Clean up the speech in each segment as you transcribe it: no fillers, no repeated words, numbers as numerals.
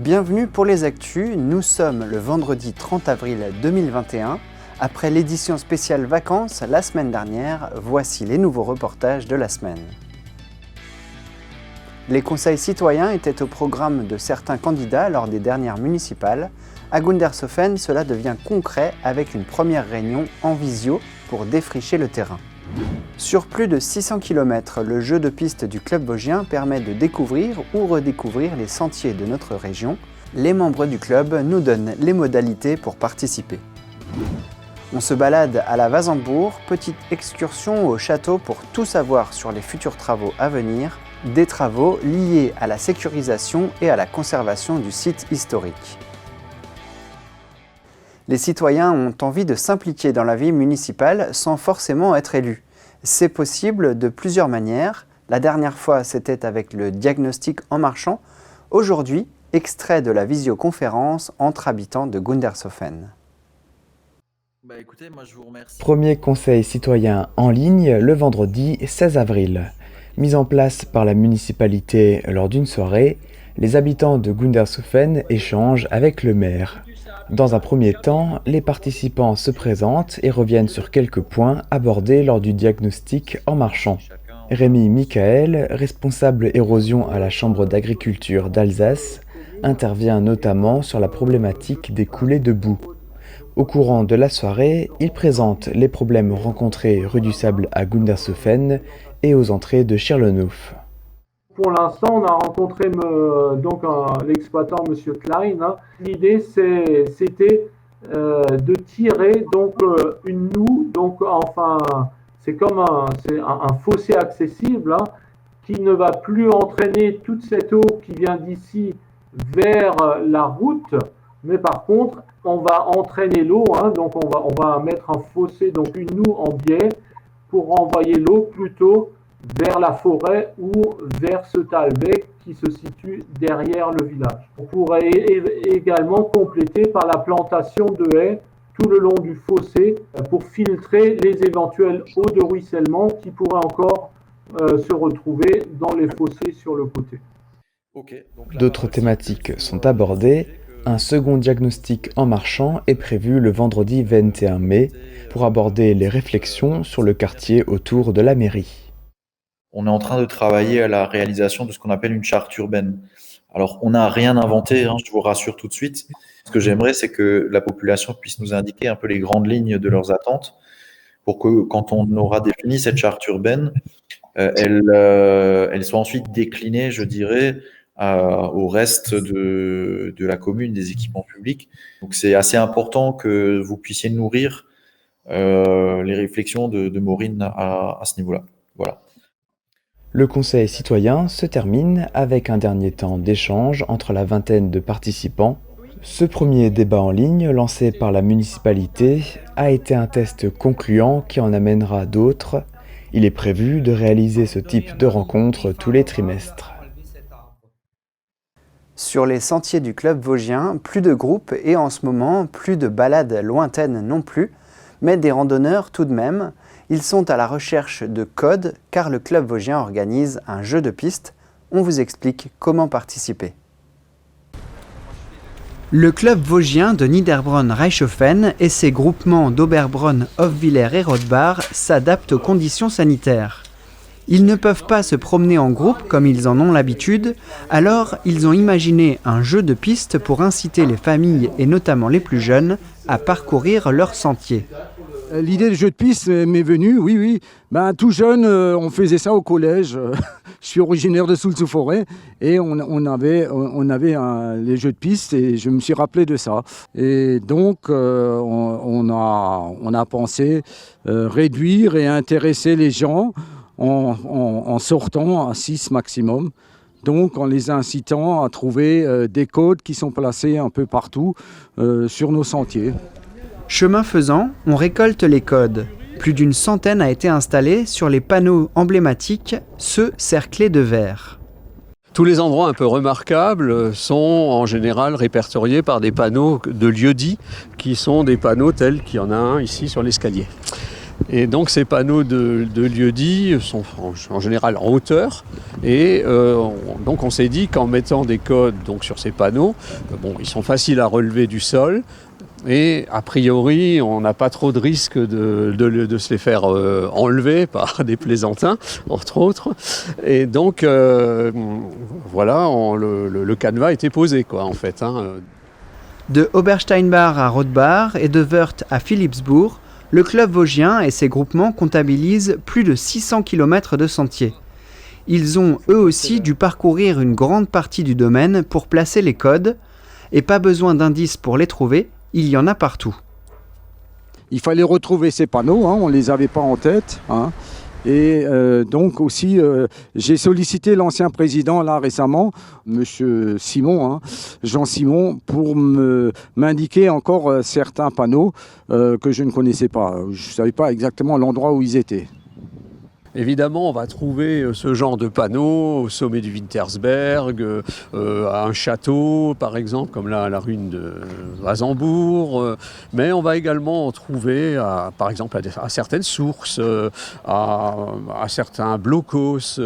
Bienvenue pour les actus, nous sommes le vendredi 30 avril 2021. Après l'édition spéciale vacances la semaine dernière, voici les nouveaux reportages de la semaine. Les conseils citoyens étaient au programme de certains candidats lors des dernières municipales. À Gundershofen, cela devient concret avec une première réunion en visio pour défricher le terrain. Sur plus de 600 km, le jeu de piste du club vosgien permet de découvrir ou redécouvrir les sentiers de notre région. Les membres du club nous donnent les modalités pour participer. On se balade à la Wasembourg, petite excursion au château pour tout savoir sur les futurs travaux à venir, des travaux liés à la sécurisation et à la conservation du site historique. Les citoyens ont envie de s'impliquer dans la vie municipale sans forcément être élus. C'est possible de plusieurs manières. La dernière fois, c'était avec le diagnostic en marchant. Aujourd'hui, extrait de la visioconférence entre habitants de Gundershofen. Écoutez, moi je vous remercie. Premier conseil citoyen en ligne le vendredi 16 avril. Mise en place par la municipalité lors d'une soirée, les habitants de Gundershofen échangent avec le maire. Dans un premier temps, les participants se présentent et reviennent sur quelques points abordés lors du diagnostic en marchant. Rémi Michael, responsable érosion à la Chambre d'agriculture d'Alsace, intervient notamment sur la problématique des coulées de boue. Au courant de la soirée, il présente les problèmes rencontrés rue du Sable à Gundershofen et aux entrées de Schirlenhof. Pour l'instant, on a rencontré l'exploitant, M. Klein. L'idée, c'était de tirer une noue. C'est comme un fossé accessible qui ne va plus entraîner toute cette eau qui vient d'ici vers la route. Mais par contre, on va entraîner l'eau. Donc, on va mettre un fossé, donc une noue en biais, pour renvoyer l'eau plutôt vers la forêt ou vers ce talbeck qui se situe derrière le village. On pourrait également compléter par la plantation de haies tout le long du fossé pour filtrer les éventuelles eaux de ruissellement qui pourraient encore se retrouver dans les fossés sur le côté. D'autres thématiques sont abordées. Un second diagnostic en marchant est prévu le vendredi 21 mai pour aborder les réflexions sur le quartier autour de la mairie. On est en train de travailler à la réalisation de ce qu'on appelle une charte urbaine. Alors, on n'a rien inventé, je vous rassure tout de suite. Ce que j'aimerais, c'est que la population puisse nous indiquer un peu les grandes lignes de leurs attentes pour que, quand on aura défini cette charte urbaine, elle soit ensuite déclinée, je dirais, au reste de la commune, des équipements publics. Donc, c'est assez important que vous puissiez nourrir les réflexions de Maureen à ce niveau-là. Voilà. Le conseil citoyen se termine avec un dernier temps d'échange entre la vingtaine de participants. Ce premier débat en ligne, lancé par la municipalité, a été un test concluant qui en amènera d'autres. Il est prévu de réaliser ce type de rencontre tous les trimestres. Sur les sentiers du club vosgien, plus de groupes et en ce moment, plus de balades lointaines non plus, mais des randonneurs tout de même. Ils sont à la recherche de codes car le club vosgien organise un jeu de piste. On vous explique comment participer. Le club vosgien de Niederbronn-Reichshofen et ses groupements d'Oberbronn, Hofwiller et Rothbard s'adaptent aux conditions sanitaires. Ils ne peuvent pas se promener en groupe comme ils en ont l'habitude, alors ils ont imaginé un jeu de piste pour inciter les familles et notamment les plus jeunes à parcourir leurs sentiers. L'idée du jeu de piste m'est venue, oui. Tout jeune, on faisait ça au collège. Je suis originaire de Soultz-sous-Forêt et on avait les jeux de piste et je me suis rappelé de ça. Et donc, on a pensé réduire et intéresser les gens en sortant à 6 maximum. Donc, en les incitant à trouver des codes qui sont placés un peu partout sur nos sentiers. Chemin faisant, on récolte les codes. Plus d'une centaine a été installée sur les panneaux emblématiques, ceux cerclés de vert. Tous les endroits un peu remarquables sont en général répertoriés par des panneaux de lieux-dits qui sont des panneaux tels qu'il y en a un ici sur l'escalier. Et donc ces panneaux de lieu-dit sont en général en hauteur. Et donc on s'est dit qu'en mettant des codes donc, sur ces panneaux, ils sont faciles à relever du sol. Et a priori, on n'a pas trop de risque de se les faire enlever par des plaisantins, entre autres. Et donc, voilà, le canevas était posé, quoi, en fait. De Obersteinbach à Rothbach et de Wörth à Philippsbourg, le club vosgien et ses groupements comptabilisent plus de 600 km de sentiers. Ils ont eux aussi dû parcourir une grande partie du domaine pour placer les codes, et pas besoin d'indices pour les trouver, il y en a partout. Il fallait retrouver ces panneaux, on ne les avait pas en tête. Et donc aussi, j'ai sollicité l'ancien président là récemment, Monsieur Simon, Jean Simon, pour m'indiquer encore certains panneaux que je ne connaissais pas. Je ne savais pas exactement l'endroit où ils étaient. Évidemment, on va trouver ce genre de panneaux au sommet du Wintersberg, à un château, par exemple, comme là, à la ruine de Wasembourg. Mais on va également en trouver, par exemple, à certaines sources, à certains blocos.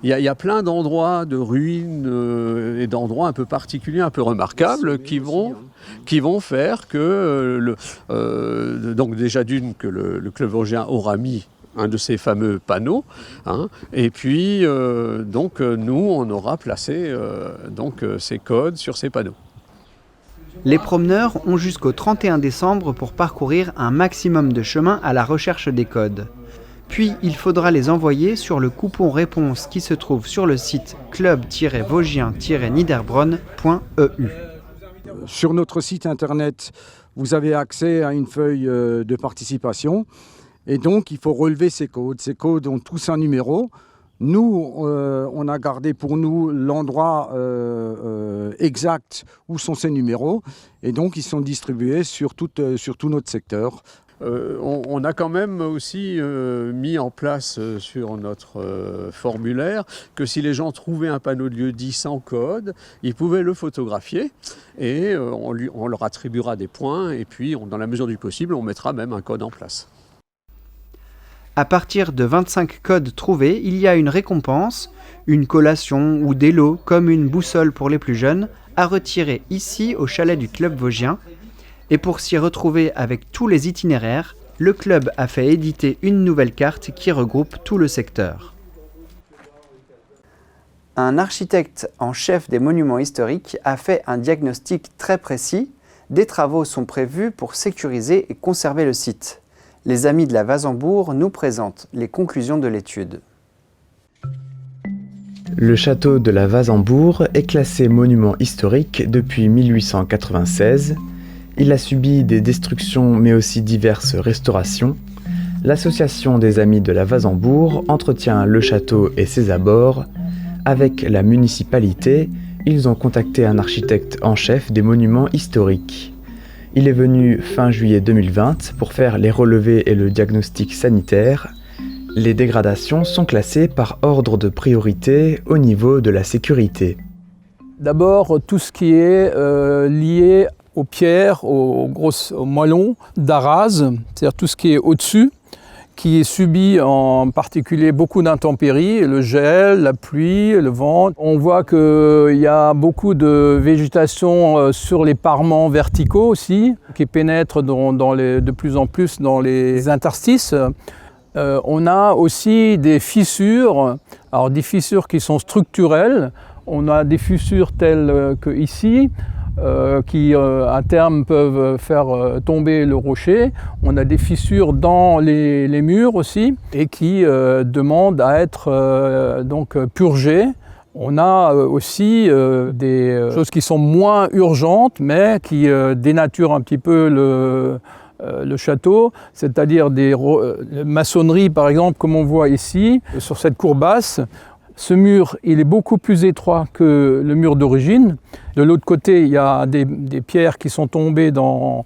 Il y a plein d'endroits de ruines et d'endroits un peu particuliers, un peu remarquables, qui vont faire que, donc déjà d'une, que le club vosgien aura mis un de ces fameux panneaux, et puis nous on aura placé ces codes sur ces panneaux. Les promeneurs ont jusqu'au 31 décembre pour parcourir un maximum de chemin à la recherche des codes. Puis il faudra les envoyer sur le coupon réponse qui se trouve sur le site club-vosgien-niederbronn.eu. Sur notre site internet, vous avez accès à une feuille de participation. Et donc, il faut relever ces codes. Ces codes ont tous un numéro. Nous, on a gardé pour nous l'endroit exact où sont ces numéros. Et donc, ils sont distribués sur tout notre secteur. On a quand même aussi mis en place sur notre formulaire que si les gens trouvaient un panneau de lieu-dit sans code, ils pouvaient le photographier et on leur attribuera des points. Et puis, dans la mesure du possible, on mettra même un code en place. À partir de 25 codes trouvés, il y a une récompense, une collation ou des lots comme une boussole pour les plus jeunes, à retirer ici au chalet du club vosgien. Et pour s'y retrouver avec tous les itinéraires, le club a fait éditer une nouvelle carte qui regroupe tout le secteur. Un architecte en chef des monuments historiques a fait un diagnostic très précis. Des travaux sont prévus pour sécuriser et conserver le site. Les amis de la Wasembourg nous présentent les conclusions de l'étude. Le château de la Wasembourg est classé monument historique depuis 1896. Il a subi des destructions mais aussi diverses restaurations. L'association des amis de la Wasembourg entretient le château et ses abords. Avec la municipalité, ils ont contacté un architecte en chef des monuments historiques. Il est venu fin juillet 2020 pour faire les relevés et le diagnostic sanitaire. Les dégradations sont classées par ordre de priorité au niveau de la sécurité. D'abord, tout ce qui est lié aux pierres, aux moellons d'Arras, c'est-à-dire tout ce qui est au-dessus, qui subit en particulier beaucoup d'intempéries, le gel, la pluie, le vent. On voit qu'il y a beaucoup de végétation sur les parements verticaux aussi, qui pénètrent de plus en plus dans les interstices. On a aussi des fissures, alors des fissures qui sont structurelles. On a des fissures telles que ici, qui à terme peuvent faire tomber le rocher. On a des fissures dans les murs aussi et qui demandent à être purgées. On a aussi des choses qui sont moins urgentes mais qui dénaturent un petit peu le château, c'est-à-dire des maçonneries par exemple comme on voit ici sur cette cour basse. Ce mur, il est beaucoup plus étroit que le mur d'origine. De l'autre côté, il y a des pierres qui sont tombées en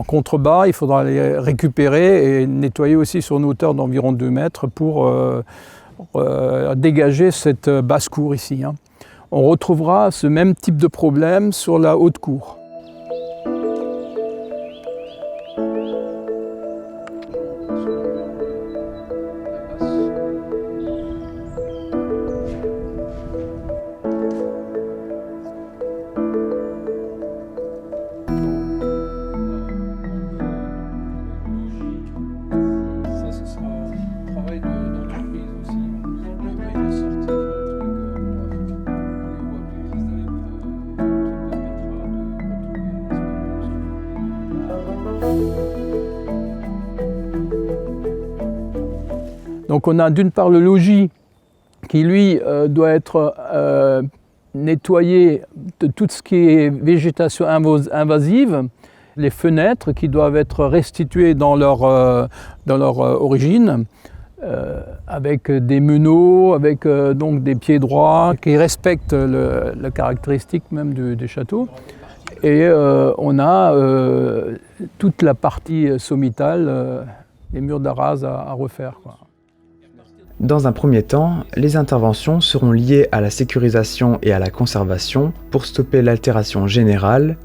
contrebas. Il faudra les récupérer et nettoyer aussi sur une hauteur d'environ 2 mètres pour dégager cette basse-cour ici. On retrouvera ce même type de problème sur la haute cour. Donc on a d'une part le logis qui lui doit être nettoyé de tout ce qui est végétation invasive, les fenêtres qui doivent être restituées dans leur origine, avec des meneaux, avec donc des pieds droits qui respectent la caractéristique même du château. Et on a toute la partie sommitale, les murs d'Arras à refaire, quoi. Dans un premier temps, les interventions seront liées à la sécurisation et à la conservation pour stopper l'altération générale.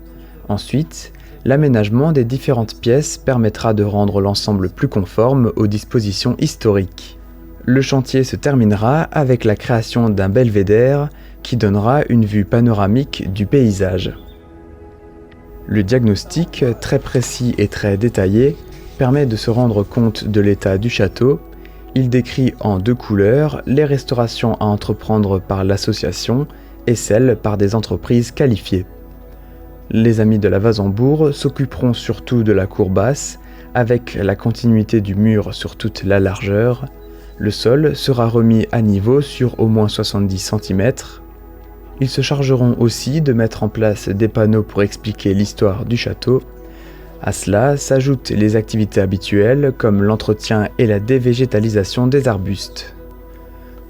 Ensuite, l'aménagement des différentes pièces permettra de rendre l'ensemble plus conforme aux dispositions historiques. Le chantier se terminera avec la création d'un belvédère qui donnera une vue panoramique du paysage. Le diagnostic, très précis et très détaillé, permet de se rendre compte de l'état du château. Il décrit en 2 couleurs les restaurations à entreprendre par l'association et celles par des entreprises qualifiées. Les Amis de la Vasembourg s'occuperont surtout de la cour basse, avec la continuité du mur sur toute la largeur. Le sol sera remis à niveau sur au moins 70 cm. Ils se chargeront aussi de mettre en place des panneaux pour expliquer l'histoire du château. À cela s'ajoutent les activités habituelles comme l'entretien et la dévégétalisation des arbustes.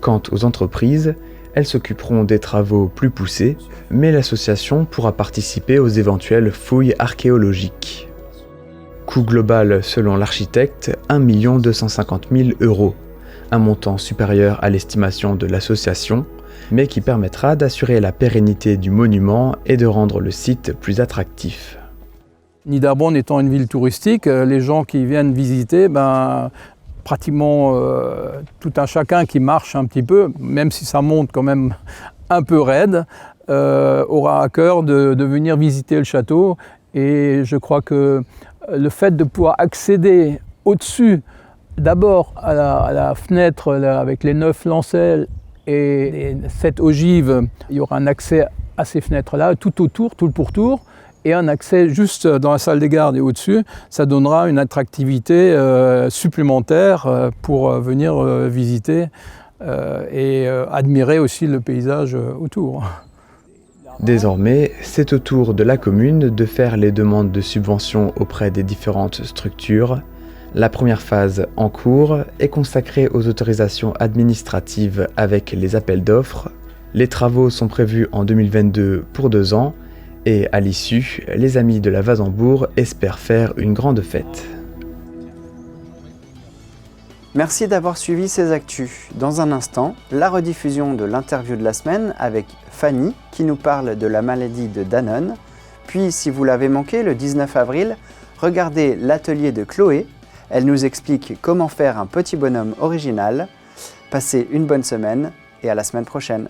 Quant aux entreprises, elles s'occuperont des travaux plus poussés, mais l'association pourra participer aux éventuelles fouilles archéologiques. Coût global selon l'architecte, 1 250 000 €, un montant supérieur à l'estimation de l'association, mais qui permettra d'assurer la pérennité du monument et de rendre le site plus attractif. Niederbronn étant une ville touristique, les gens qui viennent visiter, pratiquement tout un chacun qui marche un petit peu, même si ça monte quand même un peu raide, aura à cœur de venir visiter le château. Et je crois que le fait de pouvoir accéder au-dessus, d'abord à la fenêtre avec les 9 lancelles et les 7 ogives, il y aura un accès à ces fenêtres-là, tout autour, tout le pourtour, et un accès juste dans la salle des gardes et au-dessus, ça donnera une attractivité supplémentaire pour venir visiter et admirer aussi le paysage autour. Désormais, c'est au tour de la commune de faire les demandes de subventions auprès des différentes structures. La première phase, en cours, est consacrée aux autorisations administratives avec les appels d'offres. Les travaux sont prévus en 2022 pour 2 ans. Et à l'issue, les Amis de la Vasembourg espèrent faire une grande fête. Merci d'avoir suivi ces actus. Dans un instant, la rediffusion de l'interview de la semaine avec Fanny qui nous parle de la maladie de Danone. Puis, si vous l'avez manqué, le 19 avril, regardez l'atelier de Chloé. Elle nous explique comment faire un petit bonhomme original. Passez une bonne semaine et à la semaine prochaine.